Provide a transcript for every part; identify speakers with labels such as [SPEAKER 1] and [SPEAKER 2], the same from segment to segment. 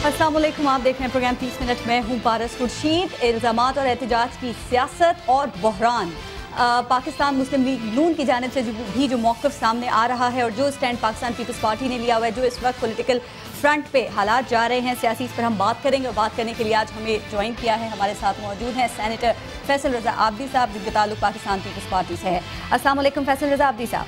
[SPEAKER 1] अस्सलाम वालेकुम, आप देख रहे हैं प्रोग्राम 30 मिनट में। हूँ पारस खुर्शीद। इल्ज़ामात और एहतजाज की सियासत और बहरान, पाकिस्तान मुस्लिम लीग नून की जानिब से जो मौक़िफ़ सामने आ रहा है और जो स्टैंड पाकिस्तान पीपल्स पार्टी ने लिया हुआ है, जो इस वक्त पॉलिटिकल फ्रंट पे हालात जा रहे हैं सियासी, इस पर हम बात करेंगे। और बात करने के लिए आज हमें ज्वाइन किया है, हमारे साथ मौजूद हैं सेनेटर फैसल रज़ा आबदी साहब, जिनका ताल्लुक पाकिस्तान पीपल्स पार्टी से है। अस्सलाम वालेकुम फैसल रज़ा आबदी साहब।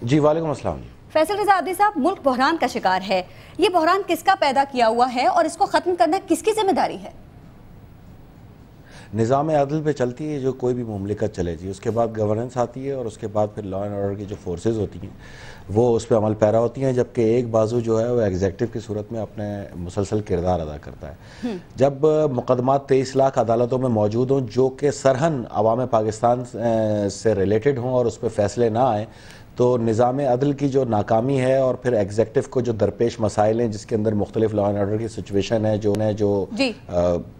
[SPEAKER 2] जी वालेकुम अस्सलाम।
[SPEAKER 1] फैसल रज़ा आबदी साहब, मुल्क बहरान का शिकार है। ये बहरान किसका पैदा किया हुआ है और इसको ख़त्म करना किसकी जिम्मेदारी है?
[SPEAKER 2] निज़ाम अदल पे चलती है जो कोई भी मुमलिकत चले जी, उसके बाद गवर्नेंस आती है और उसके बाद फिर लॉ एंड ऑर्डर की जो फोर्सेस होती हैं वो उस पर अमल पैरा होती हैं, जबकि एक बाजू जो है वो एग्जेक्टिव की सूरत में अपने मुसलसल किरदार अदा करता है। जब मुकदमात 23 लाख अदालतों में मौजूद हों जो कि सरहन अवाम पाकिस्तान से रिलेटेड हों और उस पर फैसले ना आए, तो निज़ाम अदल की जो नाकामी है और फिर एग्जेक्टिव को जो दरपेश मसाइल हैं जिसके अंदर मुख्तलिफ लॉ एंड ऑर्डर की सिचुएशन है, जो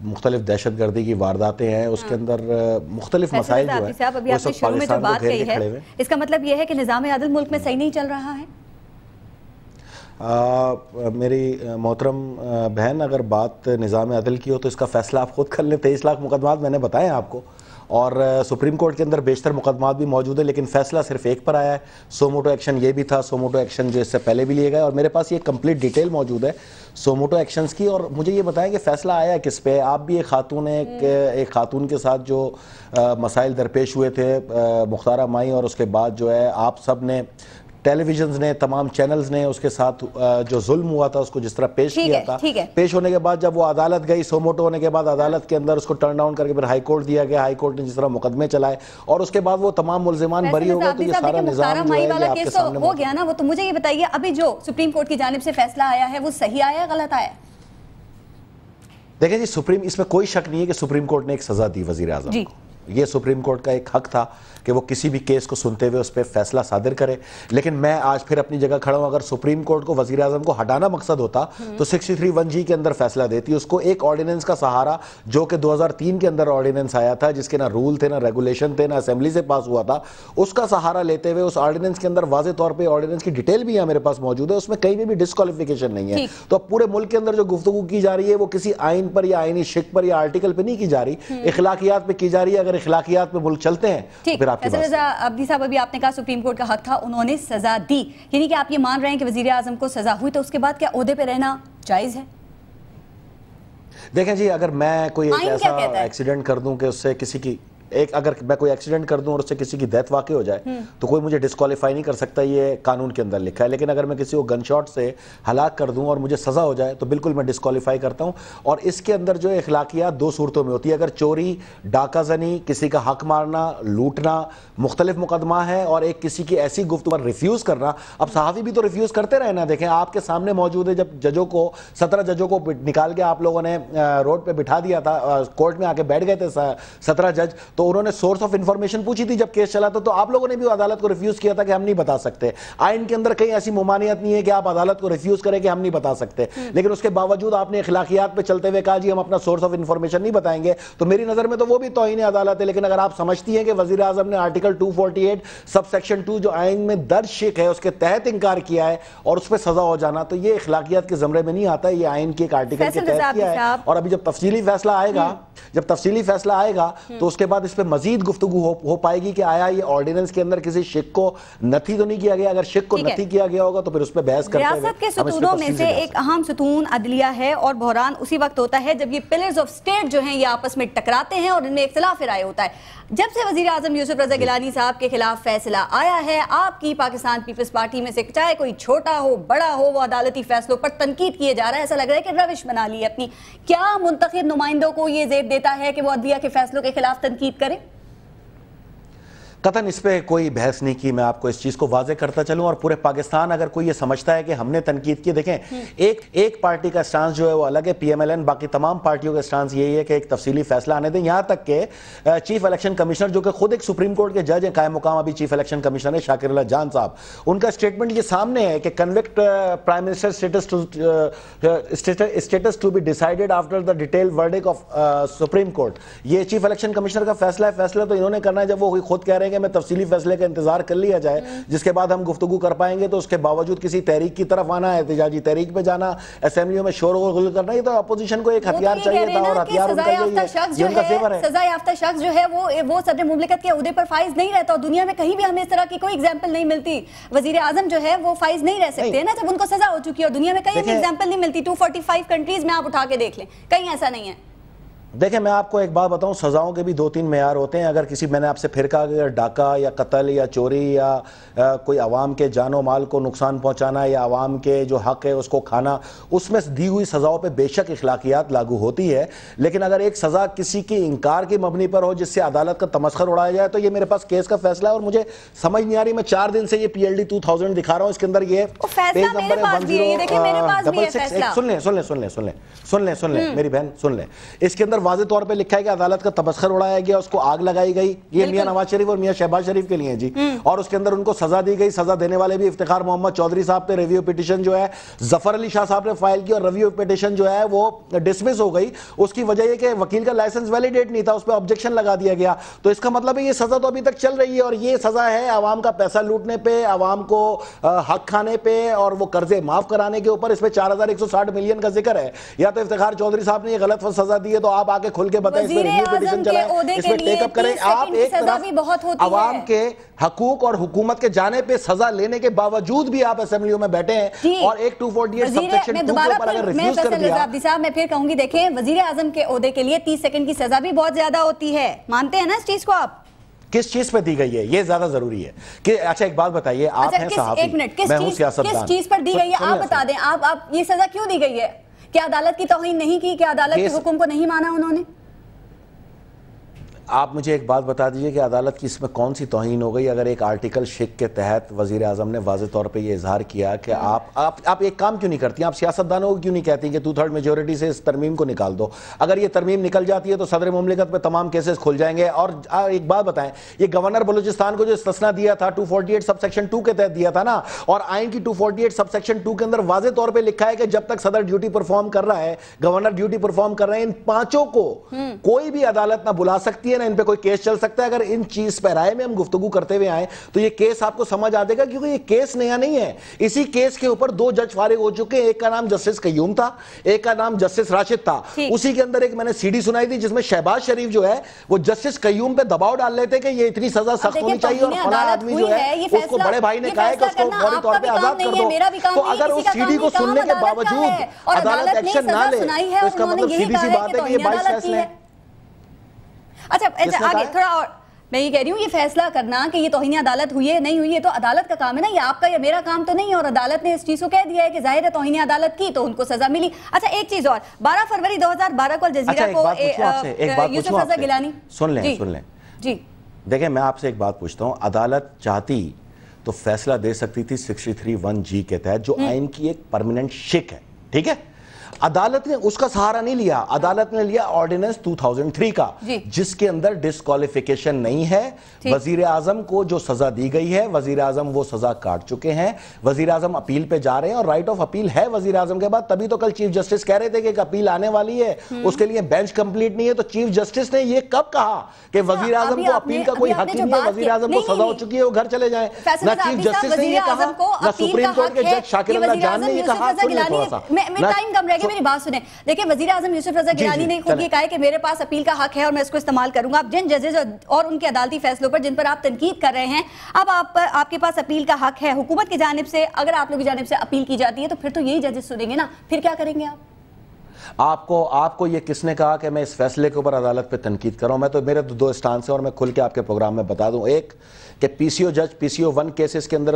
[SPEAKER 2] मुख्तलिफ दहशत गर्दी की वारदातें हैं, उसके अंदर मुख्तलिफ मसाइल जो है
[SPEAKER 1] अभी आपने शुरू में जो बात कही है, इसका मतलब यह है कि निज़ाम अदल मुल्क में सही नहीं चल रहा है?
[SPEAKER 2] मेरी मोहतरम बहन, अगर बात निज़ाम अदल की हो तो इसका फैसला आप खुद कर लें। 23 लाख मुकदमात मैंने बताए आपको, और सुप्रीम कोर्ट के अंदर बेशतर मुकदमात भी मौजूद है, लेकिन फैसला सिर्फ एक पर आया है। सोमोटो एक्शन ये भी था, सोमोटो एक्शन जो इससे पहले भी लिए गए, और मेरे पास ये कंप्लीट डिटेल मौजूद है सोमोटो एक्शंस की। और मुझे ये बताएं कि फ़ैसला आया किस पे। आप भी एक खातून के साथ जो मसाइल दरपेश हुए थे, मुख्तारा माई, और उसके बाद जो है आप सब ने, टेलीविजन ने, तमाम चैनल्स ने उसके साथ जो जुल्म हुआ था उसको जिस तरह पेश किया था, पेश होने के बाद जब वो अदालत गई, सोमोटो होने के बाद अदालत के अंदर उसको टर्न डाउन करके फिर हाई कोर्ट दिया गया, हाई कोर्ट ने जिस तरह मुकदमे चलाए और उसके बाद वो तमाम मुल्जिमान बरी हो गए, तो ये सारा निजाम जो है ये आपके सामने
[SPEAKER 1] हो गया ना। वो तो मुझे ये बताइए, अभी जो सुप्रीम कोर्ट की जानिब से फैसला आया है वो सही आया, गलत आया?
[SPEAKER 2] देखें जी, इसमें कोई शक नहीं है कि सुप्रीम कोर्ट ने एक सजा दी वजीर आज़म को। ये सुप्रीम कोर्ट का एक हक था कि वो किसी भी केस को सुनते हुए उस पर फैसला सादिर करे, लेकिन मैं आज फिर अपनी जगह खड़ा हूं। अगर सुप्रीम कोर्ट को वजीर आज़म को हटाना मकसद होता तो 63(1) के अंदर फैसला देती। उसको एक ऑर्डिनेंस का सहारा, जो कि 2003 के अंदर ऑर्डिनेंस आया था, जिसके ना रूल थे, ना रेगुलेशन थे, ना असेंबली से पास हुआ था, उसका सहारा लेते हुए उस ऑर्डिनेंस के अंदर वाज़े तौर पर ऑर्डिनेंस की डिटेल भी मेरे पास मौजूद है, उसमें कहीं भी डिस्क्वालिफिकेशन नहीं है। तो अब पूरे मुल्क के अंदर जो गुफ्तगू की जा रही है वो किसी आइन पर या आइनी शिक पर या आर्टिकल पर नहीं की जा रही, इखलाकियात पर की जा रही है। अगर इखलाकियात पर मुल्क चलते हैं तो फिर आपकी बात।
[SPEAKER 1] अब्दी साहब, अभी आपने कहा सुप्रीम कोर्ट का हक था, उन्होंने सजा दी, यानी कि आप ये मान रहे हैं कि वजीर आजम को सजा हुई तो उसके बाद क्या ओहदे पे रहना जायज है?
[SPEAKER 2] देखें जी, अगर मैं कोई एक ऐसा एक्सीडेंट कर दूं कि उससे किसी की अगर मैं कोई एक्सीडेंट कर दूं और उससे किसी की डेथ वाकई हो जाए तो कोई मुझे डिस्क्वालीफाई नहीं कर सकता, ये कानून के अंदर लिखा है। लेकिन अगर मैं किसी को गन शॉट से हलाक कर दूं और मुझे सज़ा हो जाए तो बिल्कुल मैं डिस्क्वालीफाई करता हूं। और इसके अंदर जो इखलाकियात दो सूरतों में होती है, अगर चोरी, डाका जनी, किसी का हक मारना, लूटना मुख्तलिफ मुकदमा है, और एक किसी की ऐसी गुफ्तगू पर रिफ्यूज़ करना। अब सहाफ़ी भी तो रिफ्यूज़ करते रहे ना, देखें आपके सामने मौजूद है, जब जजों को 17 जजों को निकाल के आप लोगों ने रोड पर बिठा दिया था, कोर्ट में आके बैठ गए थे 17 जज, तो उन्होंने सोर्स ऑफ इंफॉर्मेशन पूछी थी जब केस चला तो आप लोगों ने भी अदालत को रिफ्यूज किया था कि हम नहीं बता सकते। आइन के अंदर कहीं ऐसी मुमानियत नहीं है कि आप अदालत को रिफ्यूज करें कि हम नहीं बता सकते, लेकिन उसके बावजूद आपने इखलाकियात पे चलते हुए कहा जी हम अपना सोर्स ऑफ इंफॉर्मेशन नहीं बताएंगे, तो मेरी नजर में तो वो भी तौहीन अदालत है। लेकिन अगर आप समझती हैं कि वजीर आजम ने आर्टिकल 248 सब सेक्शन 2 जो आइन में दर्ज शिक है उसके तहत इंकार किया है और उस पर सजा हो जाना, तो ये इखलाकियात के ज़मरे में नहीं आता, ये आइन के एक आर्टिकल के तहत किया है। और अभी जब तफसीली फैसला आएगा तो उसके बाद इस पर मजीद गुफ्तगू हो पाएगी कि आया ये ऑर्डिनेंस के अंदर किसी शिक को नथी तो नहीं किया गया। अगर शिक को नथी किया गया होगा तो फिर उस पर बहस करते हैं।
[SPEAKER 1] रियासत के सतूनों में से एक अहम सतून अदलिया है, और बहरान उसी वक्त होता है जब ये पिलर्स ऑफ स्टेट जो हैं ये आपस में टकराते हैं और इनमें इख्तिलाफ राय होता है। जब से वजीर आजम यूसुफ रजा गिलानी साहब के खिलाफ फैसला आया है, आपकी पाकिस्तान पीपल्स पार्टी में से चाहे कोई छोटा हो बड़ा हो, वो अदालती फैसलों पर तनकीद किए जा रहा है। ऐसा लग रहा है कि रविश बना ली अपनी। क्या मुंतखब नुमाइंदों को ये ज़ेब देता है कि वो अदलिया के फैसलों के खिलाफ तनकीद करें?
[SPEAKER 2] कतन इस पर कोई बहस नहीं की। मैं आपको इस चीज़ को वाजे करता चलूं, और पूरे पाकिस्तान अगर कोई ये समझता है कि हमने तनकीद की, देखें एक पार्टी का स्टांस जो है वो अलग है, PMLN, बाकी तमाम पार्टियों का स्टांस यही है कि एक तफसीली फैसला आने दें। यहाँ तक कि चीफ इलेक्शन कमिश्नर जो कि खुद एक सुप्रीम कोर्ट के जज हैं, कायम मुकाम अभी चीफ इलेक्शन कमिश्नर है शाकिर अल्लाह जान साहब, उनका स्टेटमेंट ये सामने है कि convict prime minister status to be decided after the detail verdict of Supreme Court. ये चीफ इलेक्शन कमिश्नर का फैसला है। फैसला तो इन्होंने करना है जब वो खुद कह रहे हैं کہ ہمیں تفصیلی فیصلے کا انتظار کر لیا جائے جس کے بعد ہم گفتگو کر پائیں گے، تو اس کے باوجود کسی تحریک کی طرف آنا، احتجاجی تحریک پہ جانا، اسمبلیوں میں شور و غل کرنا، یہ تو اپوزیشن کو ایک ہتھیار چاہیے تھا، اور ہتھیار ان کا یہی ہے، یہ ان کا زیور ہے۔
[SPEAKER 1] سزا یافتہ شخص جو ہے وہ صدر مملکت کے عہدے پر فائز نہیں رہتا، اور دنیا میں کہیں بھی ہمیں اس طرح کی کوئی ایگزامپل نہیں ملتی۔ وزیر اعظم جو ہے وہ فائز نہیں رہ سکتے نا جب ان کو سزا ہو چکی ہے، اور دنیا میں کہیں بھی ایگزامپل نہیں ملتی۔ 245 کنٹریز میں آپ اٹھا کے دیکھ لیں، کہیں ایسا نہیں ہے۔
[SPEAKER 2] دیکھیں میں آپ کو ایک بات بتاؤں، سزاؤں کے بھی 2-3 معیار ہوتے ہیں۔ اگر کسی، میں نے آپ سے پھر کہا کہ اگر ڈاکہ یا قتل یا چوری یا کوئی عوام کے جان و مال کو نقصان پہنچانا یا عوام کے جو حق ہے اس کو کھانا، اس میں دی ہوئی سزاؤں پہ بے شک اخلاقیات لاگو ہوتی ہے، لیکن اگر ایک سزا کسی کی انکار کی مبنی پر ہو جس سے عدالت کا تمسخر اڑایا جائے، تو یہ میرے پاس کیس کا فیصلہ ہے اور مجھے سمجھ نہیں آ رہی۔ میں 4 دن سے یہ PLD 2000 دکھا رہا ہوں، اس کے اندر یہ
[SPEAKER 1] فیصلہ میرے پاس بھی ہے، یہ دیکھیں میرے پاس بھی ہے فیصلہ۔
[SPEAKER 2] سن لیں میری بہن، سن لیں۔ اس کے اندر واضح طور پہ لکھا ہے کہ عدالت کا تمسخر اڑایا گیا، اس کو آگ لگائی گئی، یہ میاں نواز شریف اور میاں شہباز شریف کے لیے جی، اور اس کے اندر ان کو سزا دی گئی۔ سزا دینے والے بھی افتخار محمد چودھری صاحب پہ ریویو پیٹیشن جو ہے ظفر علی شاہ صاحب نے فائل کی، اور ریویو پیٹیشن جو ہے وہ ڈسمس ہو گئی۔ اس کی وجہ یہ کہ وکیل کا لائسنس ویلیڈیٹ نہیں تھا، اس پہ آبجیکشن لگا دیا گیا۔ تو اس کا مطلب ہے یہ سزا تو ابھی تک چل رہی ہے، اور یہ سزا ہے عوام کا پیسہ لوٹنے پہ، عوام کو حق کھانے پہ، اور وہ قرضے معاف کرانے کے اوپر۔ اس پہ 4160 ملین کا ذکر ہے۔ یا تو افتخار چودھری صاحب نے یہ غلط سزا دی ہے تو آپ آ کے کھل کے بتائیں، اس پہ ریویو پیٹیشن چلائیں، اس پہ ٹیک اپ کریں۔ آپ ایک طرف عوام کے حقوق اور حکومت کے جانے پہ سزا لینے کے باوجود بھی آپ اسمبلیوں میں بیٹھے ہیں، اور ایک 248 سب سیکشن 2 کے اوپر اگر ریفیوز کر دیا۔
[SPEAKER 1] میں پھر کہوں گی، دیکھیں وزیر اعظم کے عہدے کے لیے 30 سیکنڈ کی سزا بھی بہت زیادہ ہوتی ہے، مانتے ہیں نا اس چیز کو آپ؟
[SPEAKER 2] کس چیز پہ دی گئی ہے یہ زیادہ ضروری ہے کہ اچھا ایک بات بتائیے، آپ ہیں صحافی، میں ہوں سیاستدان،
[SPEAKER 1] کس چیز پر دی گئی ہے آپ بتا دیں۔ آپ یہ سزا کیوں دی گئی ہے؟ کیا عدالت کی توہین نہیں کی؟ کیا عدالت کے حکم کو نہیں مانا انہوں نے؟
[SPEAKER 2] آپ مجھے ایک بات بتا دیجئے کہ عدالت کی اس میں کون سی توہین ہو گئی؟ اگر ایک آرٹیکل شک کے تحت وزیر اعظم نے واضح طور پہ یہ اظہار کیا کہ آپ ایک کام کیوں نہیں کرتی، آپ سیاستدانوں کو کیوں نہیں کہتی کہ 2/3 میجورٹی سے اس ترمیم کو نکال دو؟ اگر یہ ترمیم نکل جاتی ہے تو صدر مملکت پہ تمام کیسز کھل جائیں گے۔ اور ایک بات بتائیں، یہ گورنر بلوچستان کو جو استثناء دیا تھا 248 سب سیکشن 2 کے تحت دیا تھا نا، اور آئین کی 248 سب سیکشن 2 کے اندر واضح طور پہ لکھا ہے کہ جب تک صدر ڈیوٹی پرفارم کر رہا ہے، گورنر ڈیوٹی پرفارم کر رہے ہیں، ان 5 کو کوئی بھی عدالت نہ بلا سکتی ہے، نہ ان پہ کوئی کیس چل سکتا ہے۔ اگر ان چیز پہ رائے میں ہم گفتگو کرتے ہوئے آئیں تو یہ کیس آپ کو سمجھ آ جائے گا، کیونکہ یہ کیس نیا نہیں ہے۔ اسی کیس کے اوپر 2 جج فارغ ہو چکے ہیں، ایک کا نام جسٹس قیوم تھا، ایک کا نام جسٹس راشد تھا۔ اسی کے اندر ایک میں نے CD سنائی تھی جس میں شہباز شریف جو ہے وہ جسٹس قیوم پہ دباؤ ڈال لیتے کہ یہ اتنی سزا سخت ہونی چاہیے، اور فلاں آدمی جو ہے اس کو بڑے بھائی نے کہا ہے کہ اس کو فوری طور پہ آزاد کر دو۔ تو اگر اس CD کو سننے کے باوجود عدالت ایکشن نہ لے تو اس کا مطلب سیدھی سی بات ہے کہ یہ 22 فیصلے ہیں۔
[SPEAKER 1] اچھا آگے تھوڑا اور میں یہ کہہ رہی ہوں، یہ فیصلہ کرنا کہ یہ توہین عدالت ہوئی ہے نہیں ہوئی ہے تو عدالت کا کام ہے نا، یہ آپ کا یا میرا کام تو نہیں ہے، اور عدالت نے اس چیز کو کہہ دیا ہے کہ ظاہر ہے توہین عدالت کی تو ان کو سزا ملی۔ اچھا ایک چیز اور، 12 فروری 2012 کو الجزیرہ کو یوسف رضا گیلانی،
[SPEAKER 2] سن لیں
[SPEAKER 1] جی
[SPEAKER 2] دیکھیں میں آپ سے ایک بات پوچھتا ہوں، عدالت چاہتی تو فیصلہ دے سکتی تھی 63(1)G کے تحت، جو آئین کی ایک پرماننٹ شک ہے، ٹھیک ہے؟ عدالت نے اس کا سہارا نہیں لیا، عدالت نے لیا آرڈیننس 2003 کا، جس کے اندر ڈسکوالیفیکیشن نہیں ہے۔ وزیر اعظم کو جو سزا دی گئی ہے، وزیر اعظم وہ سزا کاٹ چکے ہیں، وزیر اعظم اپیل پہ جا رہے ہیں، اور رائٹ آف اپیل ہے وزیر اعظم کے بعد۔ تبھی تو کل چیف جسٹس کہہ رہے تھے کہ ایک اپیل آنے والی ہے، اس کے لیے بینچ کمپلیٹ نہیں ہے۔ تو چیف جسٹس نے یہ کب کہا کہ وزیر اعظم کو اپیل کا کوئی حق نہیں ہے، وزیر اعظم کو سزا ہو چکی ہے، وہ گھر چلے جائیں؟ نہ چیف جسٹس نے یہ کہا، نہ سپریم کورٹ کے جج شاکر اللہ جان نے یہ کہا۔
[SPEAKER 1] میری بات سنیں، دیکھیں وزیر اعظم یوسف رضا گیلانی نے خود یہ کہا ہے کہ میرے پاس اپیل کا حق ہے اور میں اس کو استعمال کروں گا۔ آپ جن ججز اور ان کے عدالتی فیصلوں پر جن پر آپ تنقید کر رہے ہیں، اب آپ کے پاس اپیل کا حق ہے حکومت کی جانب سے، اگر آپ لوگوں کی جانب سے اپیل کی جاتی ہے تو پھر تو یہی ججز سنیں گے نا، پھر کیا کریں گے آپ؟
[SPEAKER 2] آپ کو یہ کس نے کہا کہ میں اس فیصلے کے اوپر عدالت پہ تنقید کر رہا ہوں؟ میں تو میرے 2 اسٹانس ہیں اور میں کھل کے آپ کے پروگرام میں بتا دوں۔ ایک کہ PCO جج PCO 1 کیسز کے اندر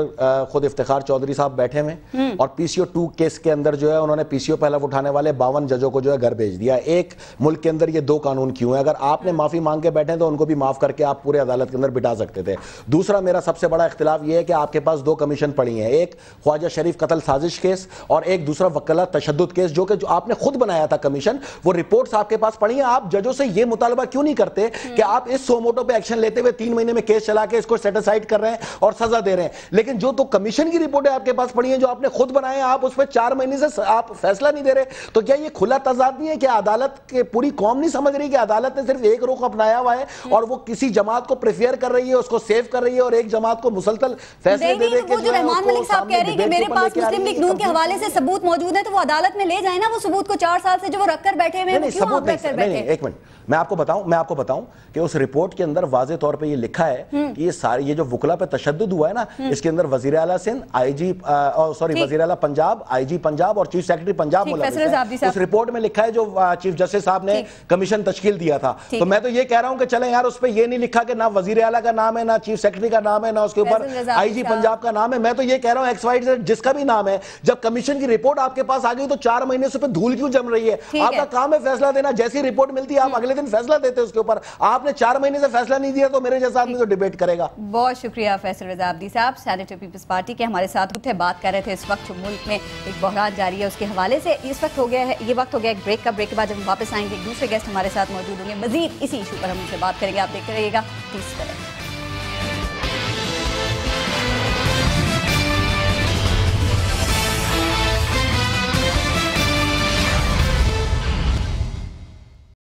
[SPEAKER 2] خود افتخار چودھری صاحب بیٹھے ہوئے، اور PCO 2 کیس کے اندر جو ہے انہوں نے PCO پہ حلف اٹھانے والے 52 ججوں کو جو ہے گھر بھیج دیا۔ ایک ملک کے اندر یہ 2 قانون کیوں ہیں؟ اگر آپ نے معافی مانگ کے بیٹھے تو ان کو بھی معاف کر کے آپ پورے عدالت کے اندر بٹھا سکتے تھے۔ دوسرا میرا سب سے بڑا اختلاف یہ ہے کہ آپ کے پاس 2 کمیشن پڑی ہیں، ایک خواجہ شریف قتل سازش کیس اور ایک دوسرا وکلا تشدد کیس، جو کہ آپ نے خود بنایا आया था कमीशन, वो रिपोर्ट्स आपके पास पड़ी हैं। आप जजों से ये मुतालबा क्यों नहीं करते कि आप इस सोमोटो पे एक्शन लेते हुए 3 महीने में केस चला के इसको सेटिसाइड कर रहे हैं और सजा दे रहे हैं, लेकिन जो तो कमीशन की रिपोर्टें आपके पास पड़ी हैं जो आपने खुद बनाए हैं, आप उस पर 4 महीने से आप फैसला नहीं दे रहे। तो क्या ये खुला तजाद नहीं है कि अदालत के पूरी कौम नहीं समझ रही कि अदालत ने सिर्फ एक रुख अपनाया हुआ है और वो किसी जमात को प्रेफर कर रही है, उसको सेव कर रही है और एक जमात को मुसलसल फैसले दे दे के
[SPEAKER 1] जो रहमान मलिक साहब कह रहे हैं कि मेरे पास मुस्लिम लीग नून के हवाले से सबूत मौजूद है, तो वो अदालत में ले जाए ना वो सबूत को। 4 साल से जो वो रखकर बैठे हुए हैं, क्यों आप रखकर बैठे?
[SPEAKER 2] एक मिनट, मैं आपको बताऊं कि उस रिपोर्ट के अंदर वाज़े तौर पे ये लिखा है कि ये सारी ये जो वुकला पे तशद्दुद हुआ है ना, इसके अंदर वज़ीर आला सिंध, आईजी वज़ीर आला पंजाब, आईजी पंजाब और चीफ सेक्रेटरी पंजाब मुलविस है। उस रिपोर्ट में लिखा है जो चीफ जस्टिस साहब ने कमीशन तश्कील दिया था। तो मैं तो ये कह रहा हूं कि चलें यार, उस पे ये नहीं लिखा कि ना वज़ीर आला का नाम है, ना चीफ सेक्रेटरी का नाम है, ना उसके ऊपर आईजी पंजाब का नाम है। मैं तो ये कह रहा हूं XYZ जिसका भी नाम है, जब कमीशन की रिपोर्ट आपके पास आ गई तो 4 महीने से धूल क्यों जम रही है? आपका काम है फैसला देना। जैसी रिपोर्ट मिलती है आप अगले दिन फैसला देते उसके ऊपर। आपने 4 महीने से फैसला नहीं दिया तो मेरे जैसा आदमी तो डिबेट करेगा।
[SPEAKER 1] बहुत शुक्रिया फैसल रजा अब्दी साहब, सेनेटर पीपल्स पार्टी के हमारे साथ थे, बात कर रहे थे इस वक्त मुल्क में एक बहरान जारी है उसके हवाले से। इस वक्त हो गया है, ये वक्त हो गया एक ब्रेक का। ब्रेक के बाद जब हम वापस आएंगे एक दूसरे गेस्ट हमारे साथ मौजूद होंगे, मजीद इसी इशू पर हम उनसे बात करेंगे। आप देखते रहिएगा 30 मिनट।